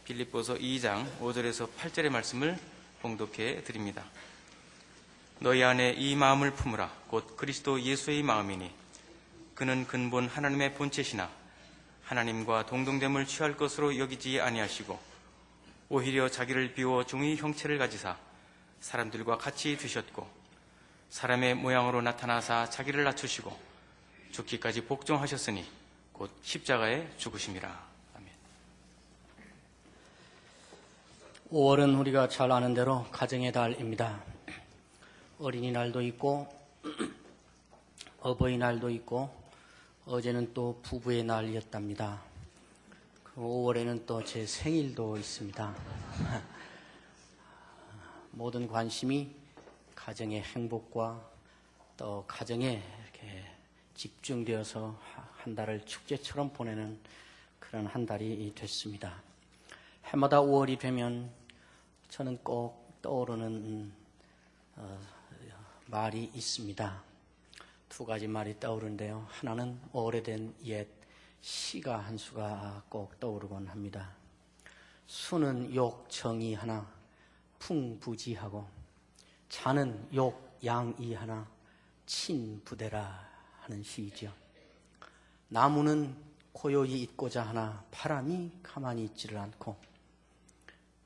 빌립보서 2장 5절에서 8절의 말씀을 봉독해 드립니다. 너희 안에 이 마음을 품으라. 곧 그리스도 예수의 마음이니 그는 근본 하나님의 본체시나 하나님과 동등됨을 취할 것으로 여기지 아니하시고 오히려 자기를 비워 종의 형체를 가지사 사람들과 같이 드셨고 사람의 모양으로 나타나사 자기를 낮추시고 죽기까지 복종하셨으니 곧 십자가에 죽으심이라. 아멘. 5월은 우리가 잘 아는 대로 가정의 달입니다. 어린이날도 있고 어버이날도 있고 어제는 또 부부의 날이었답니다. 5월에는 또 제 생일도 있습니다. 모든 관심이 가정의 행복과 또 가정에 이렇게 집중되어서 한 달을 축제처럼 보내는 그런 한 달이 됐습니다. 해마다 5월이 되면 저는 꼭 떠오르는 말이 있습니다. 두 가지 말이 떠오르는데요. 하나는 오래된 옛 시가 한 수가 꼭 떠오르곤 합니다. 수는 욕 정의하나 풍부지하고 자는 욕 양이하나 친부대라 하는 시이죠. 나무는 고요히 있고자 하나 바람이 가만히 있지를 않고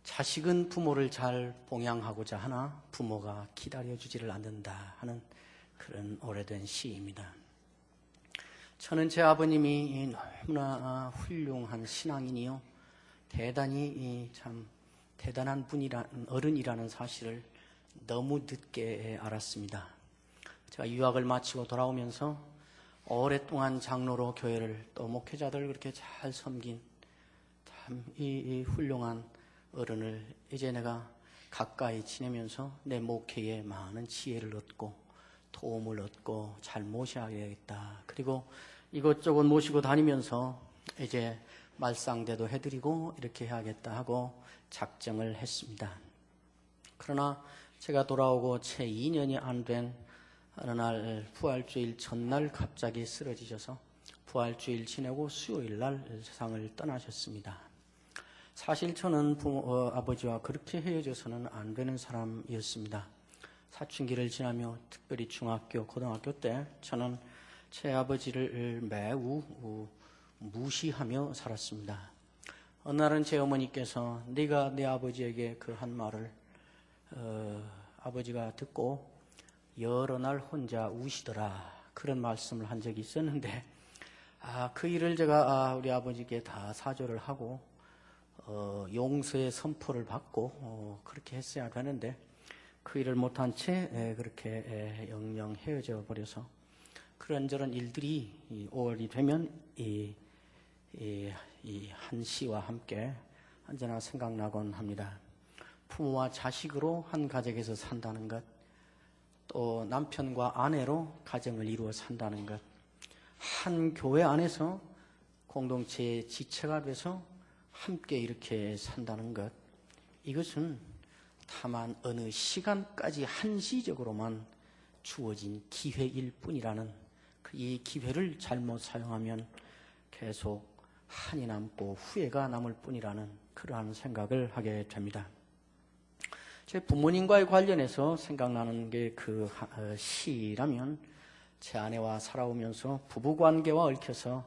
자식은 부모를 잘 봉양하고자 하나 부모가 기다려주지를 않는다 하는 그런 오래된 시입니다. 저는 제 아버님이 너무나 훌륭한 신앙인이요 대단히 참 대단한 어른이라는 사실을 너무 늦게 알았습니다. 제가 유학을 마치고 돌아오면서 오랫동안 장로로 교회를 또 목회자들 그렇게 잘 섬긴 참 이 훌륭한 어른을 이제 내가 가까이 지내면서 내 목회에 많은 지혜를 얻고 도움을 얻고 잘 모셔야겠다. 그리고 이것저것 모시고 다니면서 이제 말상대도 해드리고 이렇게 해야겠다 하고 작정을 했습니다. 그러나 제가 돌아오고 채 2년이 안 된 어느 날 부활주일 전날 갑자기 쓰러지셔서 부활주일 지내고 수요일 날 세상을 떠나셨습니다. 사실 저는 아버지와 그렇게 헤어져서는 안 되는 사람이었습니다. 사춘기를 지나며 특별히 중학교, 고등학교 때 저는 제 아버지를 매우 무시하며 살았습니다. 어느 날은 제 어머니께서 네가 내 아버지에게 그 한 말을 아버지가 듣고 여러 날 혼자 우시더라 그런 말씀을 한 적이 있었는데 그 일을 제가 우리 아버지께 다 사죄를 하고 용서의 선포를 받고 그렇게 했어야 되는데 그 일을 못한 채 그렇게 영영 헤어져 버려서 그런저런 일들이 5월이 되면 이 한 시와 함께 언제나 생각나곤 합니다. 부모와 자식으로 한 가정에서 산다는 것, 또 남편과 아내로 가정을 이루어 산다는 것, 한 교회 안에서 공동체의 지체가 돼서 함께 이렇게 산다는 것, 이것은 다만 어느 시간까지 한시적으로만 주어진 기회일 뿐이라는 이 기회를 잘못 사용하면 계속 한이 남고 후회가 남을 뿐이라는 그러한 생각을 하게 됩니다. 제 부모님과의 관련해서 생각나는 게 그 시라면 제 아내와 살아오면서 부부관계와 얽혀서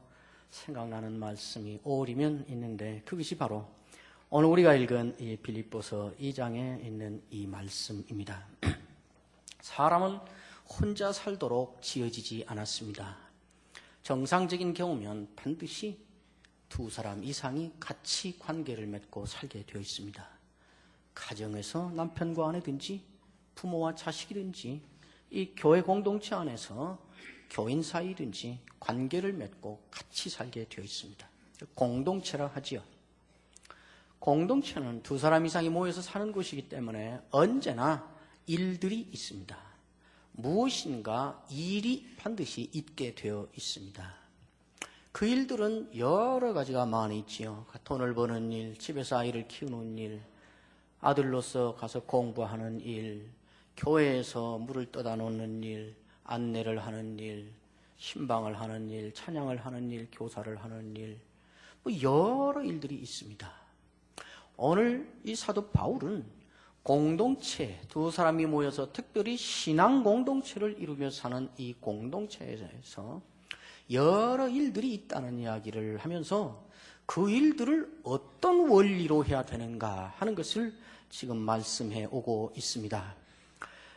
생각나는 말씀이 5월이면 있는데 그것이 바로 오늘 우리가 읽은 이 빌립보서 2장에 있는 이 말씀입니다. 사람은 혼자 살도록 지어지지 않았습니다. 정상적인 경우면 반드시 두 사람 이상이 같이 관계를 맺고 살게 되어 있습니다. 가정에서 남편과 아내든지 부모와 자식이든지 이 교회 공동체 안에서 교인 사이든지 관계를 맺고 같이 살게 되어 있습니다. 공동체라 하지요. 공동체는 두 사람 이상이 모여서 사는 곳이기 때문에 언제나 일들이 있습니다. 무엇인가 일이 반드시 있게 되어 있습니다. 그 일들은 여러 가지가 많이 있지요. 돈을 버는 일, 집에서 아이를 키우는 일, 아들로서 가서 공부하는 일, 교회에서 물을 떠다 놓는 일, 안내를 하는 일, 신방을 하는 일, 찬양을 하는 일, 교사를 하는 일, 여러 일들이 있습니다. 오늘 이 사도 바울은 공동체, 두 사람이 모여서 특별히 신앙 공동체를 이루며 사는 이 공동체에서 여러 일들이 있다는 이야기를 하면서 그 일들을 어떤 원리로 해야 되는가 하는 것을 지금 말씀해 오고 있습니다.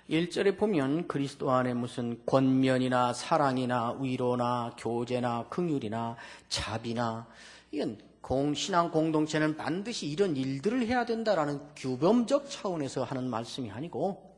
1절에 보면 그리스도 안에 무슨 권면이나 사랑이나 위로나 교제나 긍휼이나 자비나, 이건 신앙 공동체는 반드시 이런 일들을 해야 된다라는 규범적 차원에서 하는 말씀이 아니고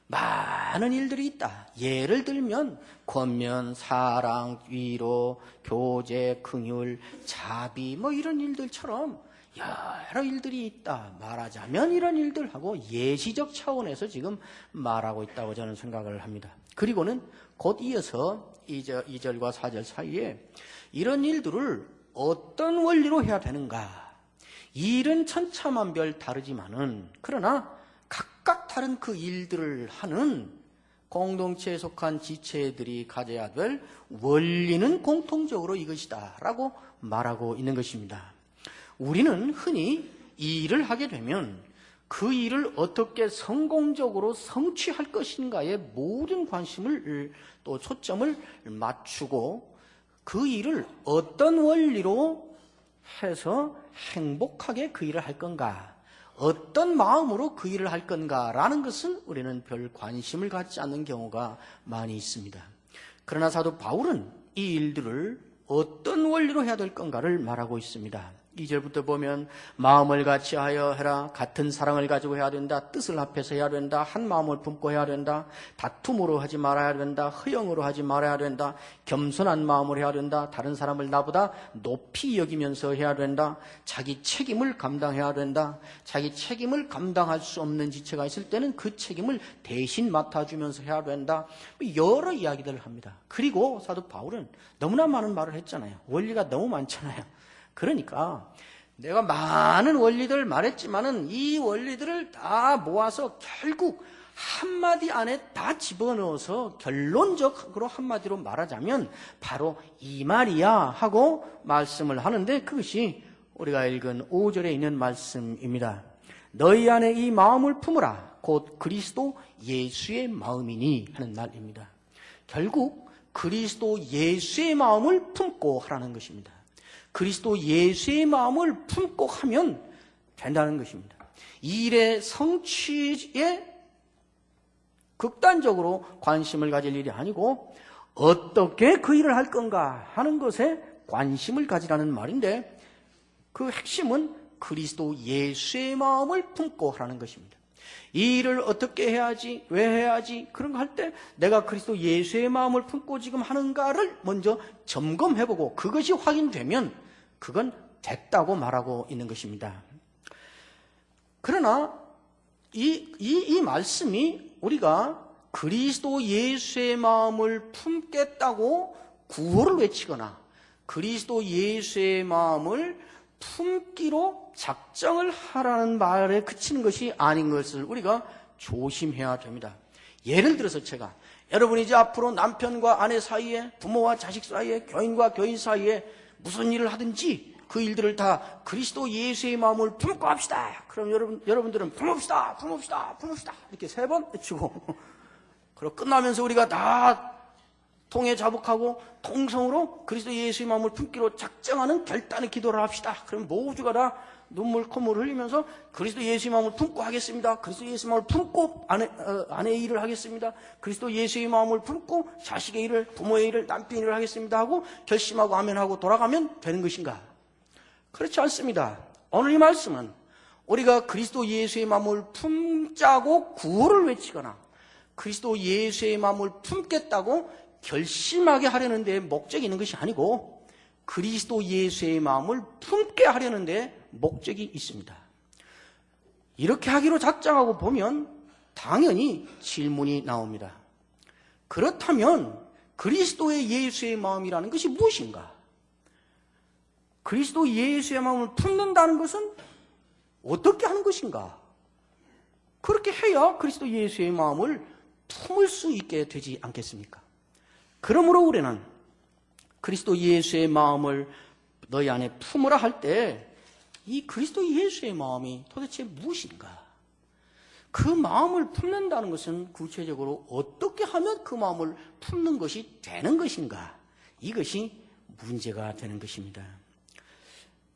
많은 일들이 있다. 예를 들면 권면, 사랑, 위로, 교제, 긍휼, 자비 뭐 이런 일들처럼 여러 일들이 있다. 말하자면 이런 일들하고 예시적 차원에서 지금 말하고 있다고 저는 생각을 합니다. 그리고는 곧 이어서 2절과 4절 사이에 이런 일들을 어떤 원리로 해야 되는가. 일은 천차만별 다르지만은 그러나 각각 다른 그 일들을 하는 공동체에 속한 지체들이 가져야 될 원리는 공통적으로 이것이다 라고 말하고 있는 것입니다. 우리는 흔히 이 일을 하게 되면 그 일을 어떻게 성공적으로 성취할 것인가에 모든 관심을 또 초점을 맞추고 그 일을 어떤 원리로 해서 행복하게 그 일을 할 건가, 어떤 마음으로 그 일을 할 건가라는 것은 우리는 별 관심을 갖지 않는 경우가 많이 있습니다. 그러나 사도 바울은 이 일들을 어떤 원리로 해야 될 건가를 말하고 있습니다. 2절부터 보면 마음을 같이 하여 해라. 같은 사랑을 가지고 해야 된다. 뜻을 합해서 해야 된다. 한 마음을 품고 해야 된다. 다툼으로 하지 말아야 된다. 허영으로 하지 말아야 된다. 겸손한 마음으로 해야 된다. 다른 사람을 나보다 높이 여기면서 해야 된다. 자기 책임을 감당해야 된다. 자기 책임을 감당할 수 없는 지체가 있을 때는 그 책임을 대신 맡아주면서 해야 된다. 여러 이야기들을 합니다. 그리고 사도 바울은 너무나 많은 말을 했잖아요. 원리가 너무 많잖아요. 그러니까 내가 많은 원리들을 말했지만은 이 원리들을 다 모아서 결국 한마디 안에 다 집어넣어서 결론적으로 한마디로 말하자면 바로 이 말이야 하고 말씀을 하는데, 그것이 우리가 읽은 5절에 있는 말씀입니다. 너희 안에 이 마음을 품으라. 곧 그리스도 예수의 마음이니 하는 말입니다. 결국 그리스도 예수의 마음을 품고 하라는 것입니다. 그리스도 예수의 마음을 품고 하면 된다는 것입니다. 이 일의 성취에 극단적으로 관심을 가질 일이 아니고 어떻게 그 일을 할 건가 하는 것에 관심을 가지라는 말인데, 그 핵심은 그리스도 예수의 마음을 품고 하라는 것입니다. 이 일을 어떻게 해야지, 왜 해야지, 그런 거 할 때 내가 그리스도 예수의 마음을 품고 지금 하는가를 먼저 점검해보고 그것이 확인되면 그건 됐다고 말하고 있는 것입니다. 그러나 이 말씀이 우리가 그리스도 예수의 마음을 품겠다고 구호를 외치거나 그리스도 예수의 마음을 품기로 작정을 하라는 말에 그치는 것이 아닌 것을 우리가 조심해야 됩니다. 예를 들어서 제가 여러분이 이제 앞으로 남편과 아내 사이에, 부모와 자식 사이에, 교인과 교인 사이에 무슨 일을 하든지 그 일들을 다 그리스도 예수의 마음을 품고 합시다. 그럼 여러분들은 품읍시다, 품읍시다, 품읍시다 이렇게 3번 외치고 그리고 끝나면서 우리가 다 통해 자복하고 통성으로 그리스도 예수의 마음을 품기로 작정하는 결단의 기도를 합시다. 그럼 모두가 다 눈물 콧물 흘리면서 그리스도 예수의 마음을 품고 하겠습니다. 그리스도 예수의 마음을 품고 아내의 일을 하겠습니다. 그리스도 예수의 마음을 품고 자식의 일을, 부모의 일을, 남편의 일을 하겠습니다 하고 결심하고 아멘하고 돌아가면 되는 것인가? 그렇지 않습니다. 오늘 이 말씀은 우리가 그리스도 예수의 마음을 품자고 구호를 외치거나 그리스도 예수의 마음을 품겠다고 결심하게 하려는 데 목적이 있는 것이 아니고 그리스도 예수의 마음을 품게 하려는 데 목적이 있습니다. 이렇게 하기로 작정하고 보면 당연히 질문이 나옵니다. 그렇다면 그리스도의 예수의 마음이라는 것이 무엇인가? 그리스도 예수의 마음을 품는다는 것은 어떻게 하는 것인가? 그렇게 해야 그리스도 예수의 마음을 품을 수 있게 되지 않겠습니까? 그러므로 우리는 그리스도 예수의 마음을 너희 안에 품으라 할 때 이 그리스도 예수의 마음이 도대체 무엇인가? 그 마음을 품는다는 것은 구체적으로 어떻게 하면 그 마음을 품는 것이 되는 것인가? 이것이 문제가 되는 것입니다.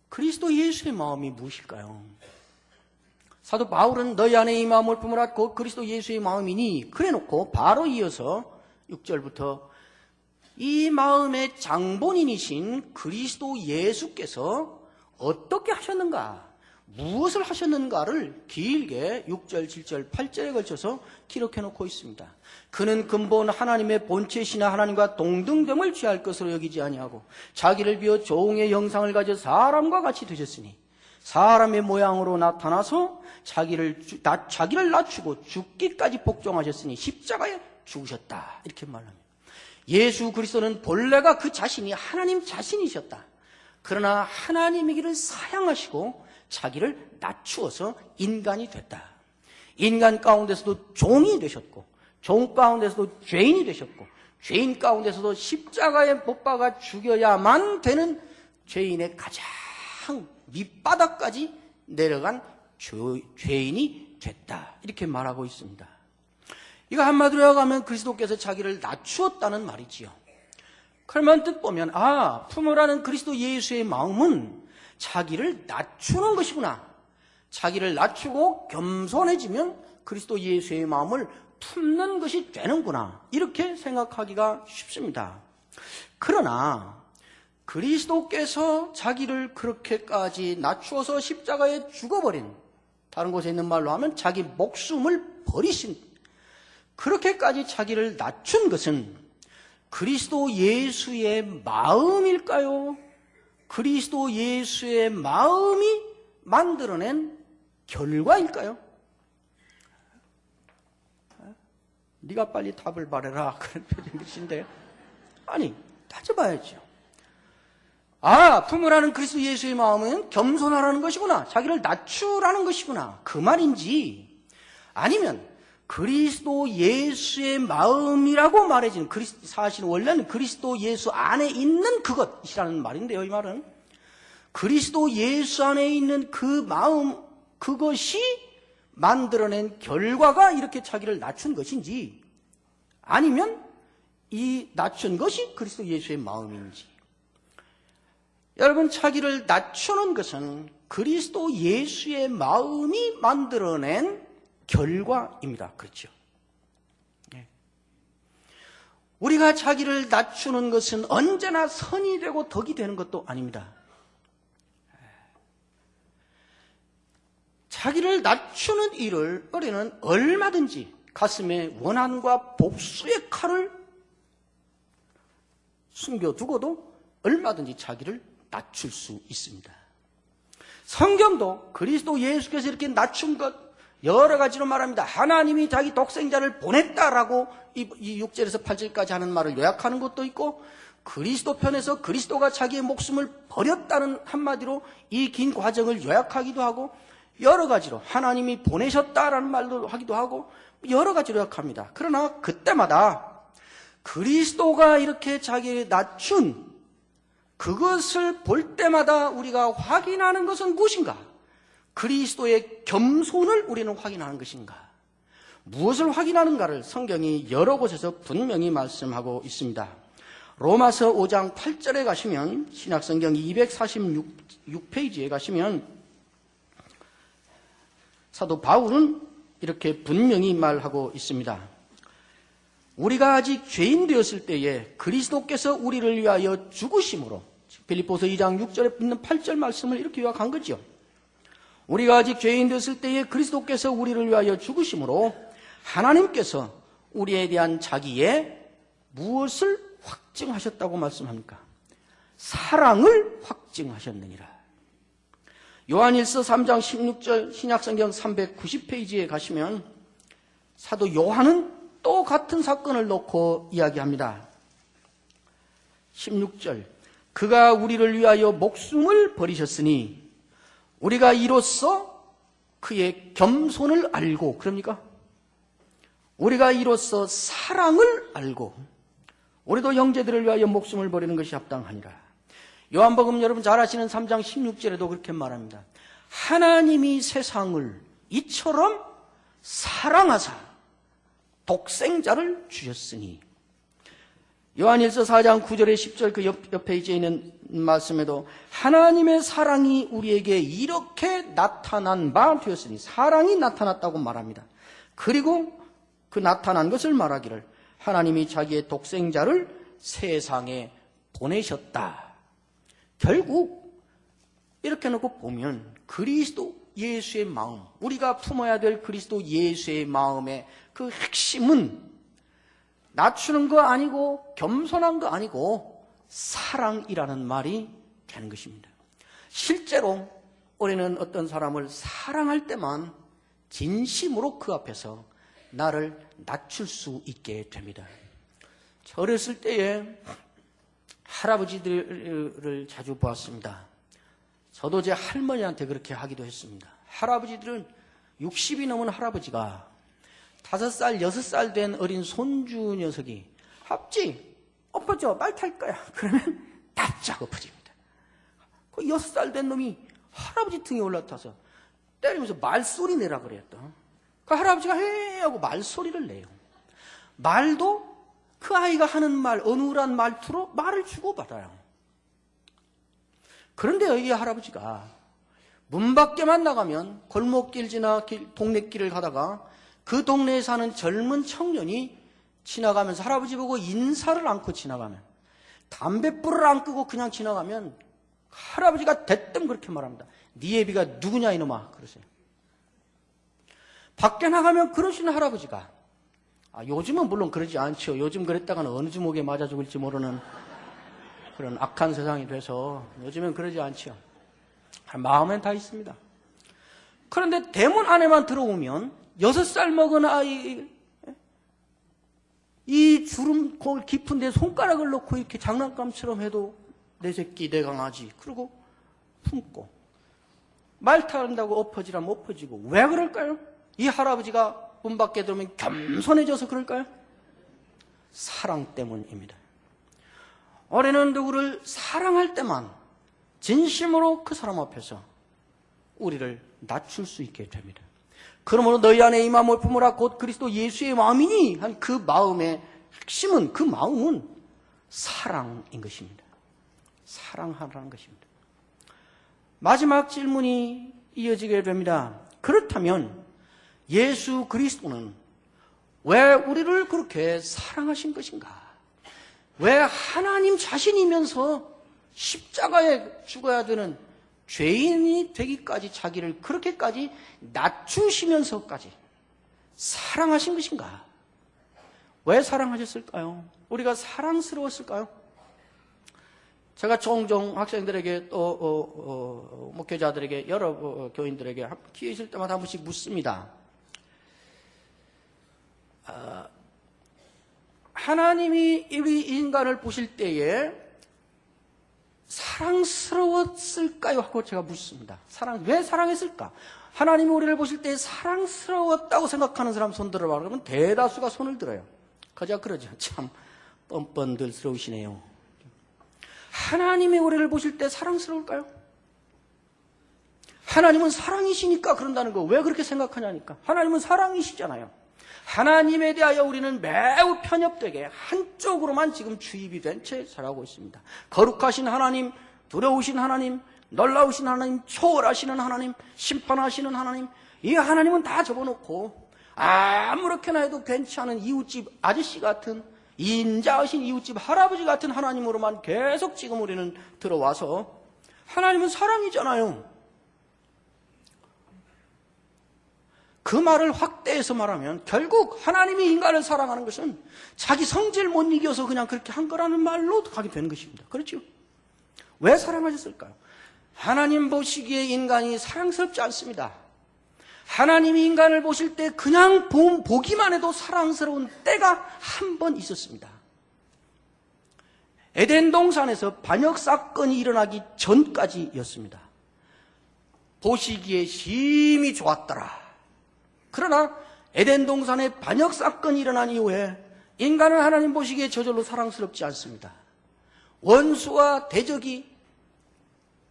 그리스도 예수의 마음이 무엇일까요? 사도 바울은 너희 안에 이 마음을 품으라 곧 그리스도 예수의 마음이니 그래 놓고 바로 이어서 6절부터 이 마음의 장본인이신 그리스도 예수께서 어떻게 하셨는가, 무엇을 하셨는가를 길게 6절, 7절, 8절에 걸쳐서 기록해 놓고 있습니다. 그는 근본 하나님의 본체시나 하나님과 동등됨을 취할 것으로 여기지 아니하고 자기를 비워 종의 형상을 가져 사람과 같이 되셨으니 사람의 모양으로 나타나서 자기를 낮추고 죽기까지 복종하셨으니 십자가에 죽으셨다. 이렇게 말합니다. 예수 그리스도는 본래가 그 자신이 하나님 자신이셨다. 그러나 하나님이기를 사양하시고 자기를 낮추어서 인간이 됐다. 인간 가운데서도 종이 되셨고 종 가운데서도 죄인이 되셨고 죄인 가운데서도 십자가에 못 박아 죽여야만 되는 죄인의 가장 밑바닥까지 내려간 죄인이 됐다. 이렇게 말하고 있습니다. 이거 한마디로 하면 그리스도께서 자기를 낮추었다는 말이지요. 그러면 뜻 보면 품으라는 그리스도 예수의 마음은 자기를 낮추는 것이구나. 자기를 낮추고 겸손해지면 그리스도 예수의 마음을 품는 것이 되는구나. 이렇게 생각하기가 쉽습니다. 그러나 그리스도께서 자기를 그렇게까지 낮추어서 십자가에 죽어버린, 다른 곳에 있는 말로 하면 자기 목숨을 버리신, 그렇게까지 자기를 낮춘 것은 그리스도 예수의 마음일까요? 그리스도 예수의 마음이 만들어낸 결과일까요? 네가 빨리 답을 말해라, 그런 표정이신데, 아니, 따져봐야죠. 품으라는 그리스도 예수의 마음은 겸손하라는 것이구나, 자기를 낮추라는 것이구나, 그 말인지, 아니면 그리스도 예수의 마음이라고 말해지는, 사실 원래는 그리스도 예수 안에 있는 그것이라는 말인데요. 이 말은 그리스도 예수 안에 있는 그 마음, 그것이 만들어낸 결과가 이렇게 자기를 낮춘 것인지, 아니면 이 낮춘 것이 그리스도 예수의 마음인지. 여러분, 자기를 낮추는 것은 그리스도 예수의 마음이 만들어낸 결과입니다. 그렇죠? 네. 우리가 자기를 낮추는 것은 언제나 선이 되고 덕이 되는 것도 아닙니다. 자기를 낮추는 일을 우리는 얼마든지 가슴에 원한과 복수의 칼을 숨겨두고도 얼마든지 자기를 낮출 수 있습니다. 성경도 그리스도 예수께서 이렇게 낮춘 것 여러 가지로 말합니다. 하나님이 자기 독생자를 보냈다라고 이 6절에서 8절까지 하는 말을 요약하는 것도 있고, 그리스도 편에서 그리스도가 자기의 목숨을 버렸다는 한마디로 이 긴 과정을 요약하기도 하고, 여러 가지로 하나님이 보내셨다라는 말도 하기도 하고, 여러 가지로 요약합니다. 그러나 그때마다 그리스도가 이렇게 자기를 낮춘 그것을 볼 때마다 우리가 확인하는 것은 무엇인가? 그리스도의 겸손을 우리는 확인하는 것인가? 무엇을 확인하는가를 성경이 여러 곳에서 분명히 말씀하고 있습니다. 로마서 5장 8절에 가시면, 신약성경 246페이지에 가시면 사도 바울은 이렇게 분명히 말하고 있습니다. 우리가 아직 죄인 되었을 때에 그리스도께서 우리를 위하여 죽으심으로, 빌립보서 2장 6절에 있는 8절 말씀을 이렇게 요약한 거죠. 우리가 아직 죄인 되었을 때에 그리스도께서 우리를 위하여 죽으심으로 하나님께서 우리에 대한 자기의 무엇을 확증하셨다고 말씀합니까? 사랑을 확증하셨느니라. 요한일서 3장 16절 신약성경 390페이지에 가시면 사도 요한은 또 같은 사건을 놓고 이야기합니다. 16절, 그가 우리를 위하여 목숨을 버리셨으니 우리가 이로써 그의 겸손을 알고, 그럽니까? 우리가 이로써 사랑을 알고 우리도 형제들을 위하여 목숨을 버리는 것이 합당하니라. 요한복음 여러분 잘 아시는 3장 16절에도 그렇게 말합니다. 하나님이 세상을 이처럼 사랑하사 독생자를 주셨으니. 요한일서 4장 9절에 10절 그 옆 페이지에 있는 말씀에도 하나님의 사랑이 우리에게 이렇게 나타난 바 되었으니, 사랑이 나타났다고 말합니다. 그리고 그 나타난 것을 말하기를 하나님이 자기의 독생자를 세상에 보내셨다. 결국 이렇게 놓고 보면 그리스도 예수의 마음, 우리가 품어야 될 그리스도 예수의 마음의 그 핵심은 낮추는 거 아니고 겸손한 거 아니고 사랑이라는 말이 되는 것입니다. 실제로 우리는 어떤 사람을 사랑할 때만 진심으로 그 앞에서 나를 낮출 수 있게 됩니다. 저 어렸을 때에 할아버지들을 자주 보았습니다. 저도 제 할머니한테 그렇게 하기도 했습니다. 할아버지들은 60이 넘은 할아버지가 5살, 6살 된 어린 손주 녀석이 아버지, 엎어져, 말 탈 거야. 그러면 바짝 엎어집니다. 그 6살 된 놈이 할아버지 등에 올라타서 때리면서 말소리 내라 그랬다. 그 할아버지가 헤 하고 말소리를 내요. 말도 그 아이가 하는 말, 어눌한 말투로 말을 주고받아요. 그런데 이 할아버지가 문 밖에만 나가면 골목길 지나 동네길을 가다가 그 동네에 사는 젊은 청년이 지나가면서 할아버지 보고 인사를 않고 지나가면, 담뱃불을 안 끄고 그냥 지나가면 할아버지가 대뜸 그렇게 말합니다. 네 애비가 누구냐 이놈아, 그러세요. 밖에 나가면 그러시는 할아버지가, 요즘은 물론 그러지 않죠. 요즘 그랬다가는 어느 주먹에 맞아 죽을지 모르는 그런 악한 세상이 돼서 요즘엔 그러지 않죠. 마음엔 다 있습니다. 그런데 대문 안에만 들어오면 6살 먹은 아이, 이 주름 깊은 데 손가락을 넣고 이렇게 장난감처럼 해도 내 새끼, 내 강아지, 그리고 품고 말 타는다고 엎어지라면 엎어지고. 왜 그럴까요? 이 할아버지가 문 밖에 들어오면 겸손해져서 그럴까요? 사랑 때문입니다. 우리는 누구를 사랑할 때만 진심으로 그 사람 앞에서 우리를 낮출 수 있게 됩니다. 그러므로 너희 안에 이 마음을 품으라 곧 그리스도 예수의 마음이니 한 그 마음의 핵심은, 그 마음은 사랑인 것입니다. 사랑하라는 것입니다. 마지막 질문이 이어지게 됩니다. 그렇다면 예수 그리스도는 왜 우리를 그렇게 사랑하신 것인가? 왜 하나님 자신이면서 십자가에 죽어야 되는 죄인이 되기까지 자기를 그렇게까지 낮추시면서까지 사랑하신 것인가? 왜 사랑하셨을까요? 우리가 사랑스러웠을까요? 제가 종종 학생들에게 또 목회자들에게, 여러 교인들에게 기회 있을 때마다 한 번씩 묻습니다. 하나님이 우리 인간을 보실 때에 사랑스러웠을까요? 하고 제가 묻습니다. 왜 사랑했을까? 하나님이 우리를 보실 때 사랑스러웠다고 생각하는 사람 손 들어봐. 그러면 대다수가 손을 들어요. 그저 그러죠. 참 뻔뻔들스러우시네요. 하나님이 우리를 보실 때 사랑스러울까요? 하나님은 사랑이시니까 그런다는 거. 왜 그렇게 생각하냐니까. 하나님은 사랑이시잖아요. 하나님에 대하여 우리는 매우 편협되게 한쪽으로만 지금 주입이 된 채 살아가고 있습니다. 거룩하신 하나님, 두려우신 하나님, 놀라우신 하나님, 초월하시는 하나님, 심판하시는 하나님, 이 하나님은 다 접어놓고 아무렇게나 해도 괜찮은 이웃집 아저씨 같은, 인자하신 이웃집 할아버지 같은 하나님으로만 계속 지금 우리는 들어와서, 하나님은 사랑이잖아요. 그 말을 확대해서 말하면 결국 하나님이 인간을 사랑하는 것은 자기 성질 못 이겨서 그냥 그렇게 한 거라는 말로 가게 되는 것입니다. 그렇죠? 왜 사랑하셨을까요? 하나님 보시기에 인간이 사랑스럽지 않습니다. 하나님이 인간을 보실 때 그냥 보기만 해도 사랑스러운 때가 한 번 있었습니다. 에덴 동산에서 반역 사건이 일어나기 전까지였습니다. 보시기에 심히 좋았더라. 그러나 에덴 동산에 반역 사건이 일어난 이후에 인간은 하나님 보시기에 저절로 사랑스럽지 않습니다. 원수와 대적이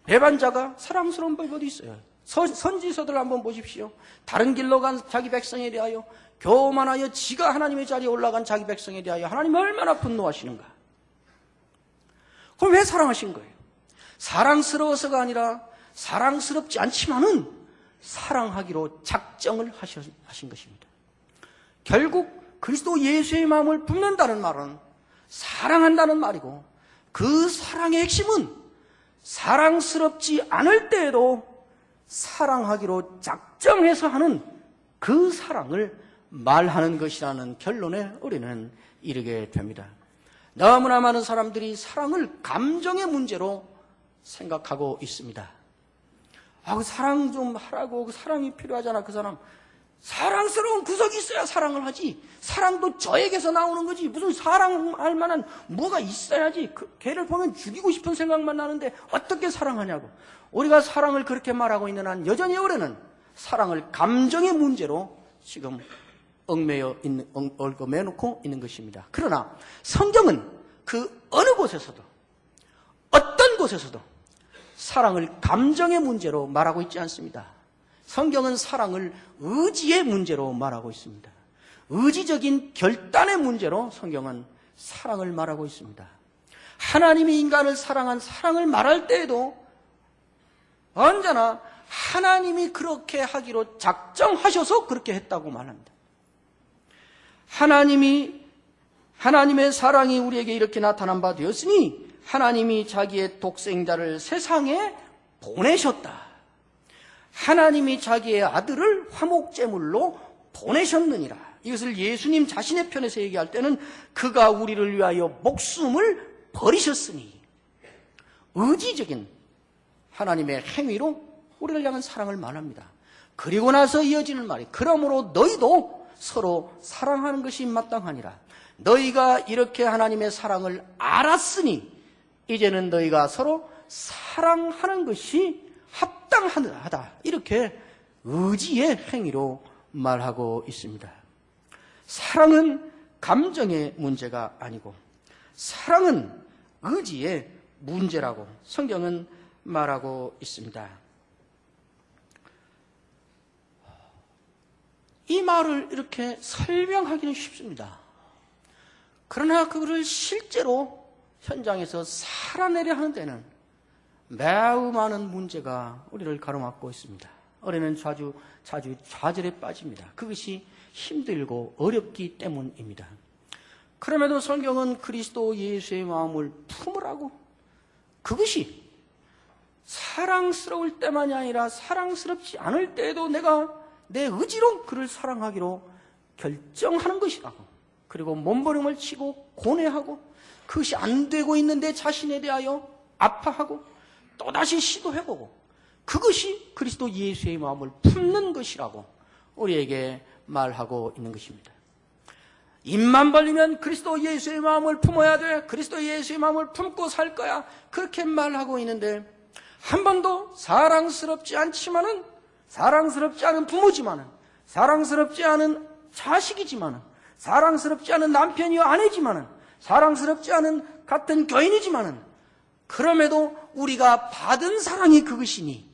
배반자가 사랑스러운 법이 어디 있어요? 선지서들 한번 보십시오. 다른 길로 간 자기 백성에 대하여, 교만하여 지가 하나님의 자리에 올라간 자기 백성에 대하여 하나님이 얼마나 분노하시는가. 그럼 왜 사랑하신 거예요? 사랑스러워서가 아니라 사랑스럽지 않지만은 사랑하기로 작정을 하신 것입니다. 결국 그리스도 예수의 마음을 품는다는 말은 사랑한다는 말이고, 그 사랑의 핵심은 사랑스럽지 않을 때에도 사랑하기로 작정해서 하는 그 사랑을 말하는 것이라는 결론에 우리는 이르게 됩니다. 너무나 많은 사람들이 사랑을 감정의 문제로 생각하고 있습니다. 그 사랑 좀 하라고, 그 사랑이 필요하잖아. 그 사람 사랑스러운 구석이 있어야 사랑을 하지. 사랑도 저에게서 나오는 거지. 무슨 사랑할 만한 뭐가 있어야지. 걔를 보면 죽이고 싶은 생각만 나는데 어떻게 사랑하냐고. 우리가 사랑을 그렇게 말하고 있는 한 여전히 우리는 사랑을 감정의 문제로 지금 얽매놓고 있는 것입니다. 그러나 성경은 그 어느 곳에서도, 어떤 곳에서도 사랑을 감정의 문제로 말하고 있지 않습니다. 성경은 사랑을 의지의 문제로 말하고 있습니다. 의지적인 결단의 문제로 성경은 사랑을 말하고 있습니다. 하나님이 인간을 사랑한 사랑을 말할 때에도 언제나 하나님이 그렇게 하기로 작정하셔서 그렇게 했다고 말합니다. 하나님의 사랑이 우리에게 이렇게 나타난 바 되었으니 하나님이 자기의 독생자를 세상에 보내셨다. 하나님이 자기의 아들을 화목제물로 보내셨느니라. 이것을 예수님 자신의 편에서 얘기할 때는 그가 우리를 위하여 목숨을 버리셨으니, 의지적인 하나님의 행위로 우리를 향한 사랑을 말합니다. 그리고 나서 이어지는 말이, 그러므로 너희도 서로 사랑하는 것이 마땅하니라. 너희가 이렇게 하나님의 사랑을 알았으니 이제는 너희가 서로 사랑하는 것이 합당하다. 이렇게 의지의 행위로 말하고 있습니다. 사랑은 감정의 문제가 아니고 사랑은 의지의 문제라고 성경은 말하고 있습니다. 이 말을 이렇게 설명하기는 쉽습니다. 그러나 그거를 실제로 현장에서 살아내려 하는 데는 매우 많은 문제가 우리를 가로막고 있습니다. 우리는 자주 좌절에 빠집니다. 그것이 힘들고 어렵기 때문입니다. 그럼에도 성경은 그리스도 예수의 마음을 품으라고, 그것이 사랑스러울 때만이 아니라 사랑스럽지 않을 때에도 내가 내 의지로 그를 사랑하기로 결정하는 것이라고, 그리고 몸부림을 치고 고뇌하고 그것이 안 되고 있는 내 자신에 대하여 아파하고 또다시 시도해보고, 그것이 그리스도 예수의 마음을 품는 것이라고 우리에게 말하고 있는 것입니다. 입만 벌리면 그리스도 예수의 마음을 품어야 돼, 그리스도 예수의 마음을 품고 살 거야, 그렇게 말하고 있는데 한 번도 사랑스럽지 않지만은, 사랑스럽지 않은 부모지만은, 사랑스럽지 않은 자식이지만은, 사랑스럽지 않은 남편이요 아내지만은, 사랑스럽지 않은 같은 교인이지만은, 그럼에도 우리가 받은 사랑이 그것이니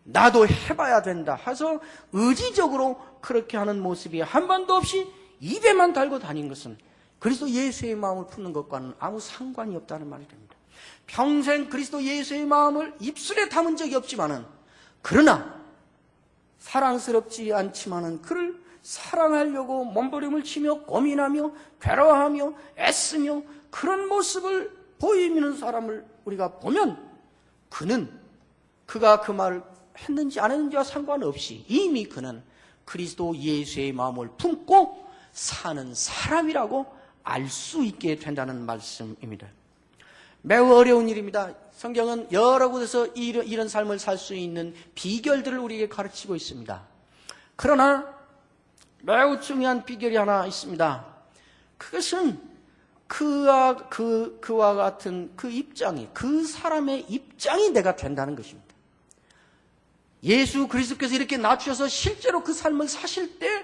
나도 해봐야 된다 해서 의지적으로 그렇게 하는 모습이 한 번도 없이 입에만 달고 다닌 것은 그리스도 예수의 마음을 품는 것과는 아무 상관이 없다는 말이 됩니다. 평생 그리스도 예수의 마음을 입술에 담은 적이 없지만은, 그러나 사랑스럽지 않지만은 그를 사랑하려고 몸부림을 치며 고민하며 괴로워하며 애쓰며 그런 모습을 보이는 사람을 우리가 보면 그가 그 말을 했는지 안 했는지와 상관없이 이미 그는 그리스도 예수의 마음을 품고 사는 사람이라고 알 수 있게 된다는 말씀입니다. 매우 어려운 일입니다. 성경은 여러 곳에서 이런 삶을 살 수 있는 비결들을 우리에게 가르치고 있습니다. 그러나 매우 중요한 비결이 하나 있습니다. 그것은 그와 같은 그 입장이, 그 사람의 입장이 내가 된다는 것입니다. 예수 그리스도께서 이렇게 낮추셔서 실제로 그 삶을 사실 때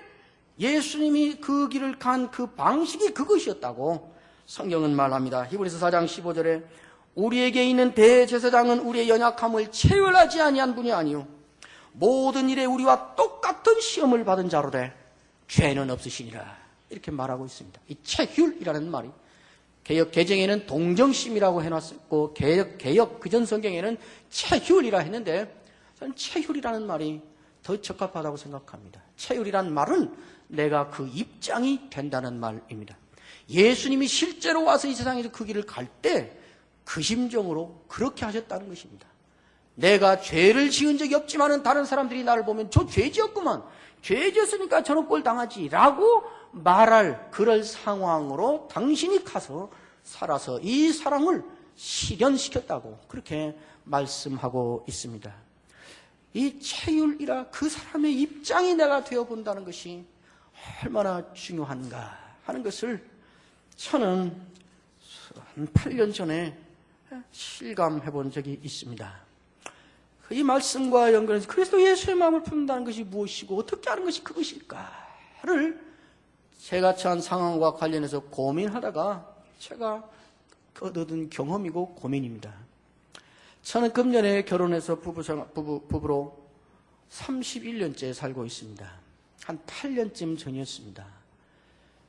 예수님이 그 길을 간 그 방식이 그것이었다고 성경은 말합니다. 히브리서 4장 15절에 우리에게 있는 대제사장은 우리의 연약함을 체휼하지 아니한 분이 아니요 모든 일에 우리와 똑같은 시험을 받은 자로되 죄는 없으시니라. 이렇게 말하고 있습니다. 이 체휼이라는 말이 개역 개정에는 동정심이라고 해놨고 개역 그전 성경에는 체휼이라 했는데 저는 체휼이라는 말이 더 적합하다고 생각합니다. 체휼이라는 말은 내가 그 입장이 된다는 말입니다. 예수님이 실제로 와서 이 세상에서 그 길을 갈 때 그 심정으로 그렇게 하셨다는 것입니다. 내가 죄를 지은 적이 없지만은 다른 사람들이 나를 보면 저 죄 지었구만. 죄 지었으니까 저런 꼴 당하지 라고 말할 그럴 상황으로 당신이 가서 살아서 이 사랑을 실현시켰다고 그렇게 말씀하고 있습니다. 이 체휼이라 그 사람의 입장이 내가 되어본다는 것이 얼마나 중요한가 하는 것을 저는 한 8년 전에 실감해 본 적이 있습니다. 이 말씀과 연결해서 그리스도 예수의 마음을 품는다는 것이 무엇이고 어떻게 하는 것이 그것일까를 제가 처한 상황과 관련해서 고민하다가 제가 얻은 경험이고 고민입니다. 저는 금년에 결혼해서 부부로 31년째 살고 있습니다. 한 8년쯤 전이었습니다.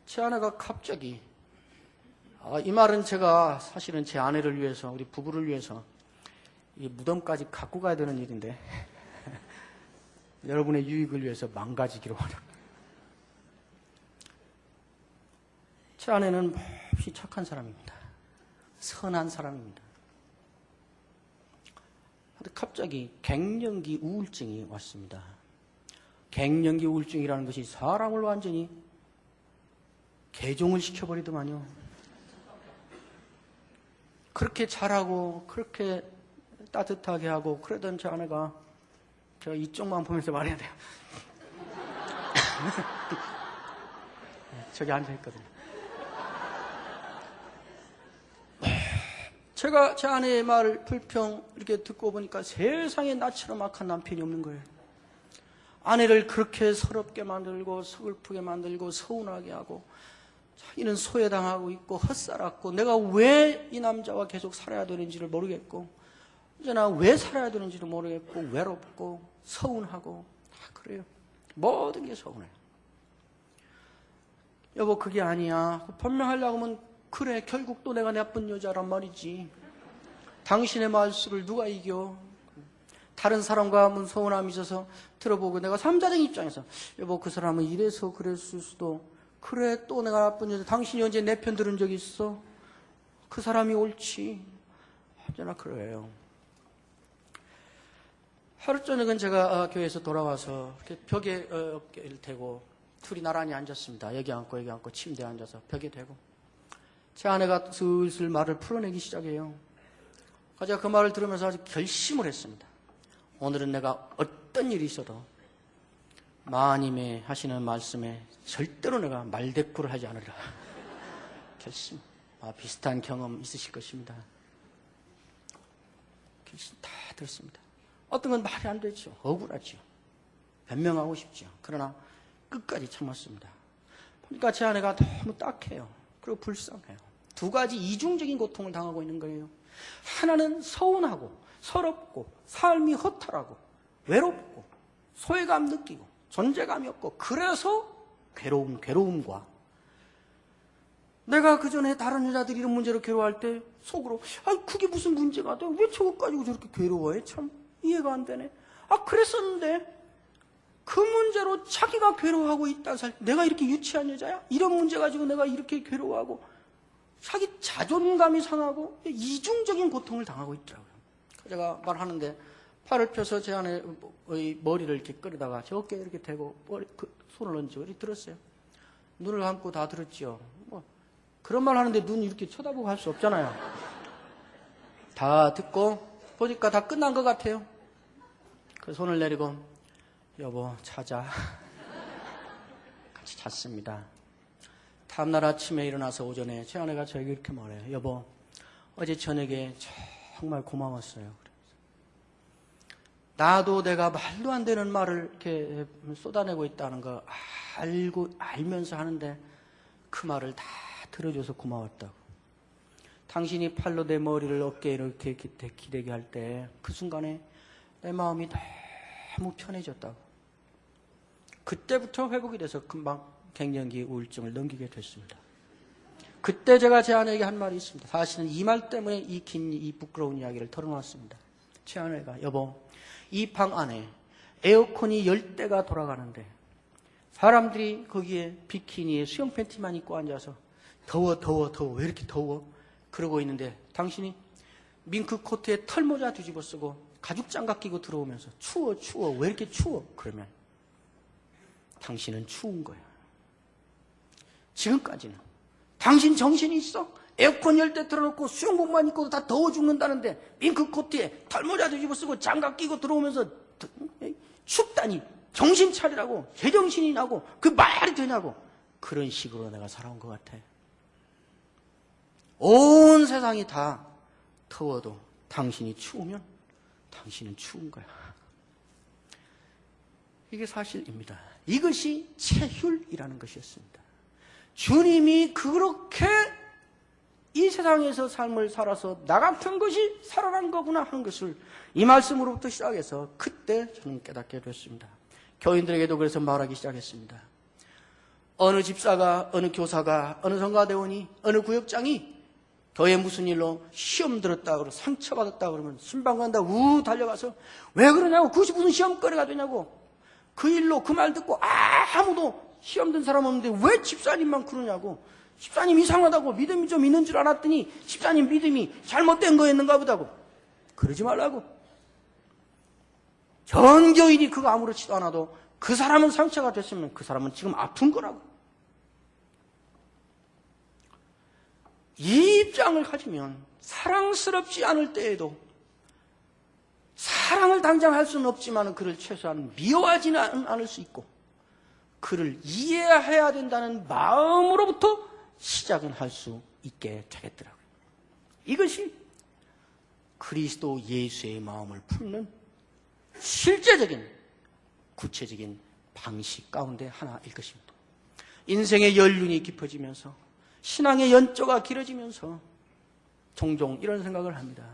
제 아내가 갑자기 이 말은 제가 사실은 제 아내를 위해서 우리 부부를 위해서 이 무덤까지 갖고 가야 되는 일인데 여러분의 유익을 위해서 망가지기로 하려. 제 아내는 몹시 착한 사람입니다. 선한 사람입니다. 갑자기 갱년기 우울증이 왔습니다. 갱년기 우울증이라는 것이 사람을 완전히 개종을 시켜버리더만요. 그렇게 잘하고 그렇게 따뜻하게 하고 그러던 제 아내가 제가 이쪽만 보면서 말해야 돼요. 저기 앉아있거든요. 제가 제 아내의 말을 불평 이렇게 듣고 보니까 세상에 나처럼 악한 남편이 없는 거예요. 아내를 그렇게 서럽게 만들고 서글프게 만들고 서운하게 하고 자기는 소외당하고 있고 헛살았고 내가 왜 이 남자와 계속 살아야 되는지를 모르겠고 언제나 왜 살아야 되는지도 모르겠고 외롭고 서운하고 다 그래요. 모든 게 서운해요. 여보 그게 아니야. 변명하려고 하면 그래 결국 또 내가 나쁜 여자란 말이지. 당신의 말수를 누가 이겨. 다른 사람과 하면 서운함이 있어서 들어보고 내가 삼자적인 입장에서 여보 그 사람은 이래서 그랬을 수도 그래 또 내가 나쁜 여자. 당신이 언제 내 편 들은 적 있어? 그 사람이 옳지. 언제나 그래요. 하루 저녁은 제가 교회에서 돌아와서 이렇게 벽에 어깨를 대고 둘이 나란히 앉았습니다. 여기 앉고 침대에 앉아서 벽에 대고 제 아내가 슬슬 말을 풀어내기 시작해요. 제가 그 말을 들으면서 아주 결심을 했습니다. 오늘은 내가 어떤 일이 있어도 마님의 하시는 말씀에 절대로 내가 말대꾸를 하지 않으리라. 결심. 비슷한 경험 있으실 것입니다. 결심 다 들었습니다. 어떤 건 말이 안 되죠. 억울하죠. 변명하고 싶죠. 그러나 끝까지 참았습니다. 보니까 제 아내가 너무 딱해요. 그리고 불쌍해요. 두 가지 이중적인 고통을 당하고 있는 거예요. 하나는 서운하고 서럽고 삶이 허탈하고 외롭고 소외감 느끼고 존재감이 없고 그래서 괴로움과 내가 그전에 다른 여자들이 이런 문제로 괴로워할 때 속으로 그게 무슨 문제가 돼? 왜 저것 가지고 저렇게 괴로워해? 참 이해가 안 되네. 그랬었는데 그 문제로 자기가 괴로워하고 있다. 내가 이렇게 유치한 여자야? 이런 문제 가지고 내가 이렇게 괴로워하고 자기 자존감이 상하고 이중적인 고통을 당하고 있더라고요. 제가 말하는데 팔을 펴서 제 아내의 머리를 이렇게 끌어다가 제 어깨에 이렇게 대고 손을 얹고 이렇게 들었어요. 눈을 감고 다 들었죠. 그런 말 하는데 눈 이렇게 쳐다보고 할 수 없잖아요. 다 듣고 보니까 다 끝난 것 같아요. 그 손을 내리고 여보 자자. 같이 잤습니다. 다음날 아침에 일어나서 오전에 제 아내가 저에게 이렇게 말해요. 여보 어제 저녁에 정말 고마웠어요. 나도 내가 말도 안 되는 말을 이렇게 쏟아내고 있다는 거 알면서 하는데 그 말을 다 들어줘서 고마웠다고. 당신이 팔로 내 머리를 어깨에 이렇게 기대게 할 때 그 순간에 내 마음이 너무 편해졌다고. 그때부터 회복이 돼서 금방 갱년기 우울증을 넘기게 됐습니다. 그때 제가 제 아내에게 한 말이 있습니다. 사실은 이 말 때문에 이 부끄러운 이야기를 털어놨습니다. 제 아내가, 여보, 이 방 안에 에어컨이 10대가 돌아가는데 사람들이 거기에 비키니에 수영 팬티만 입고 앉아서 더워 왜 이렇게 더워? 그러고 있는데 당신이 밍크 코트에 털모자 뒤집어 쓰고 가죽 장갑 끼고 들어오면서 추워 왜 이렇게 추워? 그러면 당신은 추운 거야. 지금까지는 당신 정신이 있어? 에어컨 10대 틀어놓고 수영복만 입고도 다 더워 죽는다는데 밍크 코트에 털모자 뒤집어 쓰고 장갑 끼고 들어오면서 춥다니 정신 차리라고. 제정신이 나고 그 말이 되냐고. 그런 식으로 내가 살아온 것 같아. 온 세상이 다 더워도 당신이 추우면 당신은 추운 거야. 이게 사실입니다. 이것이 체휼이라는 것이었습니다. 주님이 그렇게 이 세상에서 삶을 살아서 나 같은 것이 살아난 거구나 하는 것을 이 말씀으로부터 시작해서 그때 저는 깨닫게 됐습니다. 교인들에게도 그래서 말하기 시작했습니다. 어느 집사가, 어느 교사가, 어느 성가대원이, 어느 구역장이 교회 무슨 일로 시험 들었다 그러고 상처받았다 그러면 순방 간다 달려가서 왜 그러냐고, 그것이 무슨 시험거리가 되냐고, 그 일로 그 말 듣고 아무도 시험 든 사람 없는데 왜 집사님만 그러냐고, 집사님 이상하다고, 믿음이 좀 있는 줄 알았더니 집사님 믿음이 잘못된 거였는가 보다고. 그러지 말라고. 전 교인이 그거 아무렇지도 않아도 그 사람은 상처가 됐으면 그 사람은 지금 아픈 거라고. 이 입장을 가지면 사랑스럽지 않을 때에도, 사랑을 당장 할 수는 없지만 그를 최소한 미워하지는 않을 수 있고 그를 이해해야 된다는 마음으로부터 시작은 할 수 있게 되겠더라고요. 이것이 그리스도 예수의 마음을 품는 실제적인 구체적인 방식 가운데 하나일 것입니다. 인생의 연륜이 깊어지면서 신앙의 연조가 길어지면서 종종 이런 생각을 합니다.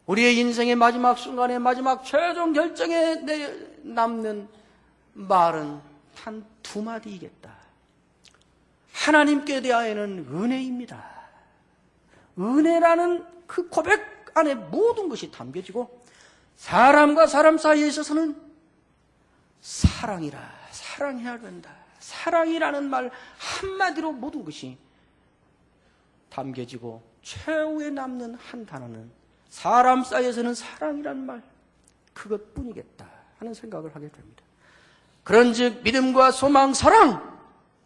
우리의 인생의 마지막 순간에 마지막 최종 결정에 남는 말은 단 2마디이겠다. 하나님께 대하여는 은혜입니다. 은혜라는 그 고백 안에 모든 것이 담겨지고 사람과 사람 사이에 있어서는 사랑이라, 사랑해야 된다. 사랑이라는 말 한마디로 모든 것이 담겨지고 최후에 남는 한 단어는 사람 사이에서는 사랑이라는 말, 그것뿐이겠다 하는 생각을 하게 됩니다. 그런즉 믿음과 소망, 사랑,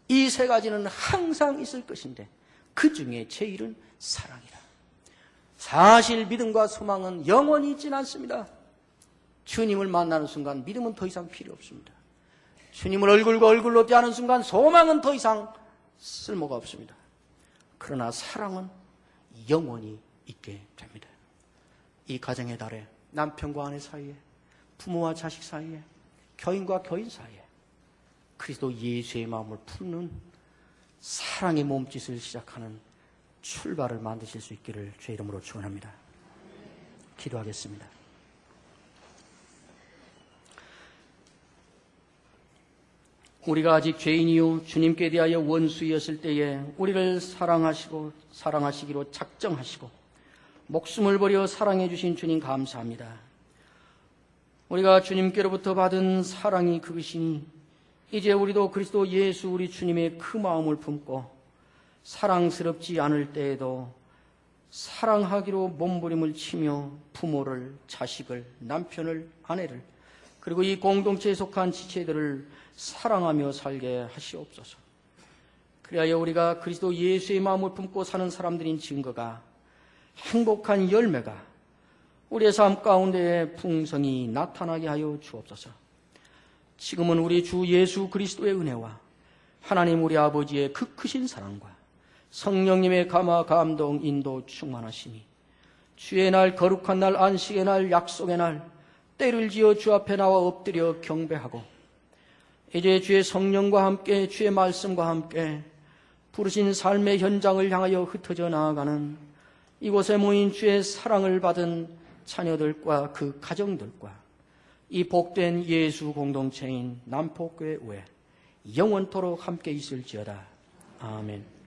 이 3가지는 항상 있을 것인데 그 중에 제일은 사랑이라. 사실 믿음과 소망은 영원히 있지는 않습니다. 주님을 만나는 순간 믿음은 더 이상 필요 없습니다. 주님을 얼굴과 얼굴로 대하는 순간 소망은 더 이상 쓸모가 없습니다. 그러나 사랑은 영원히 있게 됩니다. 이 가정의 달에 남편과 아내 사이에, 부모와 자식 사이에, 교인과 교인 사이에 그리스도 예수의 마음을 품는 사랑의 몸짓을 시작하는 출발을 만드실 수 있기를 주의 이름으로 축원합니다. 기도하겠습니다. 우리가 아직 죄인이요 주님께 대하여 원수였을 때에 우리를 사랑하시기로 작정하시고 목숨을 버려 사랑해 주신 주님 감사합니다. 우리가 주님께로부터 받은 사랑이 그것이니 이제 우리도 그리스도 예수 우리 주님의 그 마음을 품고 사랑스럽지 않을 때에도 사랑하기로 몸부림을 치며 부모를, 자식을, 남편을, 아내를, 그리고 이 공동체에 속한 지체들을 사랑하며 살게 하시옵소서. 그리하여 우리가 그리스도 예수의 마음을 품고 사는 사람들인 증거가, 행복한 열매가 우리의 삶 가운데에 풍성히 나타나게 하여 주옵소서. 지금은 우리 주 예수 그리스도의 은혜와 하나님 우리 아버지의 그 크신 사랑과 성령님의 감화, 감동, 인도 충만하시니 주의 날, 거룩한 날, 안식의 날, 약속의 날, 때를 지어 주 앞에 나와 엎드려 경배하고 이제 주의 성령과 함께 주의 말씀과 함께 부르신 삶의 현장을 향하여 흩어져 나아가는 이곳에 모인 주의 사랑을 받은 자녀들과 그 가정들과 이 복된 예수 공동체인 남포교회 영원토록 함께 있을지어다. 아멘.